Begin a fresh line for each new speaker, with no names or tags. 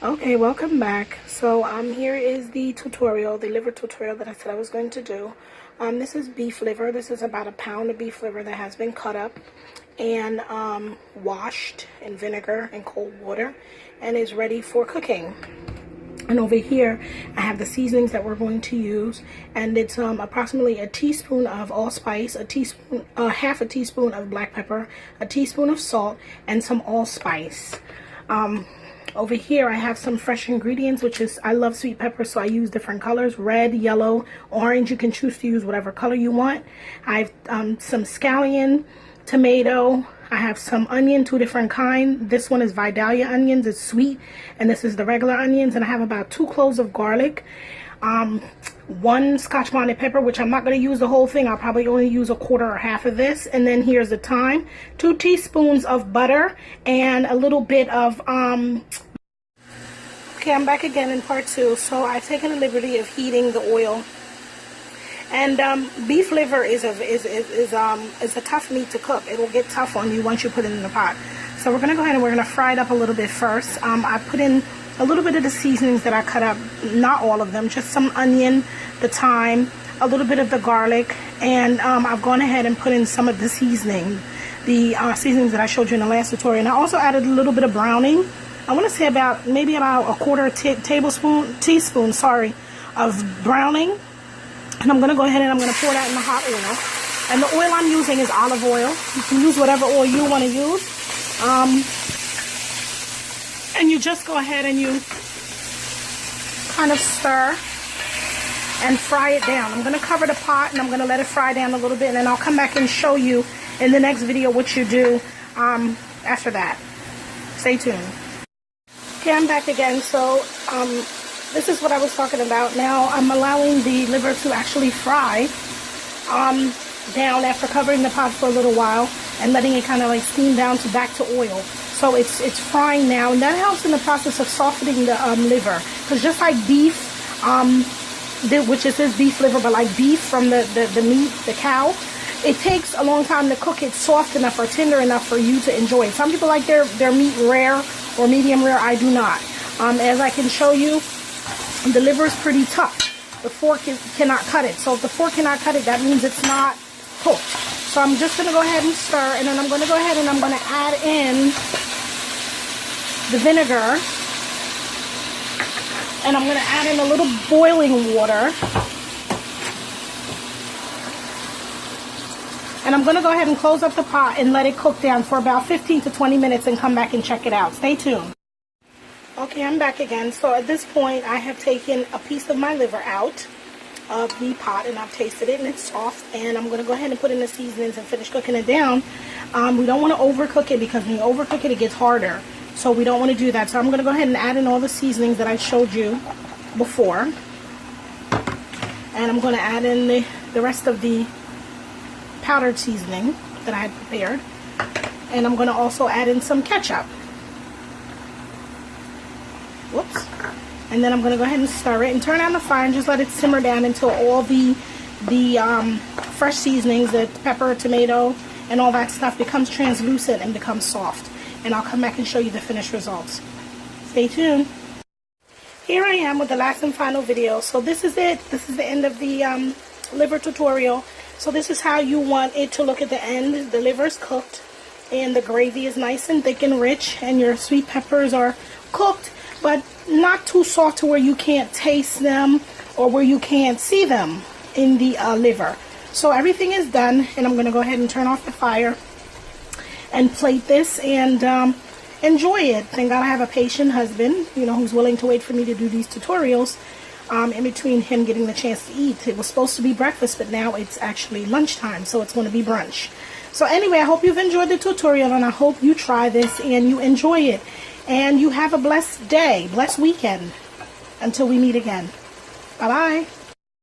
Okay, welcome back. So here is the tutorial, the liver tutorial that I said I was going to do. This is beef liver. This is about a pound of beef liver that has been cut up and washed in vinegar and cold water and is ready for cooking. And over here I have the seasonings that we're going to use, and it's approximately a teaspoon of allspice, half a teaspoon of black pepper, a teaspoon of salt, and some allspice. Over here I have some fresh ingredients, which is, I love sweet pepper, so I use different colors: red, yellow, orange. You can choose to use whatever color you want. I have some scallion, tomato. I have some onion, 2 different kinds. This one is Vidalia onions, it's sweet, and this is the regular onions. And I have about 2 cloves of garlic, 1 Scotch bonnet pepper, which I'm not going to use the whole thing. I'll probably only use a quarter or half of this. And then here's the thyme, 2 teaspoons of butter, and a little bit of okay, I'm back again in part 2. So I've taken the liberty of heating the oil. And beef liver is a tough meat to cook. It will get tough on you once you put it in the pot. So we're going to go ahead and we're going to fry it up a little bit first. I put in a little bit of the seasonings that I cut up, not all of them, just some onion, the thyme, a little bit of the garlic, and I've gone ahead and put in some of the seasoning, the seasonings that I showed you in the last tutorial. And I also added a little bit of browning. I want to say maybe about a quarter teaspoon of browning. And I'm going to go ahead and I'm going to pour that in the hot oil. And the oil I'm using is olive oil. You can use whatever oil you want to use. And you just go ahead and you kind of stir and fry it down. I'm going to cover the pot and I'm going to let it fry down a little bit. And then I'll come back and show you in the next video what you do after that. Stay tuned. Okay, I'm back again. So this is what I was talking about. Now I'm allowing the liver to actually fry down after covering the pot for a little while and letting it kind of like steam down back to oil. So it's frying now, and that helps in the process of softening the liver. Because just like beef, which it says beef liver, but like beef from the meat, the cow, it takes a long time to cook it soft enough or tender enough for you to enjoy it. Some people like their meat rare or medium rare. I do not. As I can show you, the liver is pretty tough. The fork cannot cut it. So if the fork cannot cut it, that means it's not cooked. So I'm just going to go ahead and stir, and then I'm going to go ahead and I'm going to add in the vinegar. And I'm going to add in a little boiling water. And I'm going to go ahead and close up the pot and let it cook down for about 15 to 20 minutes and come back and check it out. Stay tuned. Okay, I'm back again. So at this point, I have taken a piece of my liver out of the pot and I've tasted it and it's soft. And I'm going to go ahead and put in the seasonings and finish cooking it down. We don't want to overcook it, because when you overcook it, it gets harder. So we don't want to do that. So I'm going to go ahead and add in all the seasonings that I showed you before. And I'm going to add in the rest of the powdered seasoning that I had prepared. And I'm going to also add in some ketchup. Whoops. And then I'm going to go ahead and stir it and turn on the fire and just let it simmer down until all the fresh seasonings, the pepper, tomato, and all that stuff becomes translucent and becomes soft. And I'll come back and show you the finished results. Stay tuned. Here I am with the last and final video. So this is it. This is the end of the liver tutorial. So this is how you want it to look at the end. The liver is cooked and the gravy is nice and thick and rich, and your sweet peppers are cooked, but not too soft to where you can't taste them or where you can't see them in the liver. So everything is done, and I'm going to go ahead and turn off the fire and plate this and enjoy it. Thank God I have a patient husband, who's willing to wait for me to do these tutorials in between him getting the chance to eat. It was supposed to be breakfast, but now it's actually lunchtime, so it's going to be brunch. So anyway, I hope you've enjoyed the tutorial, and I hope you try this and you enjoy it. And you have a blessed day, blessed weekend, until we meet again. Bye-bye.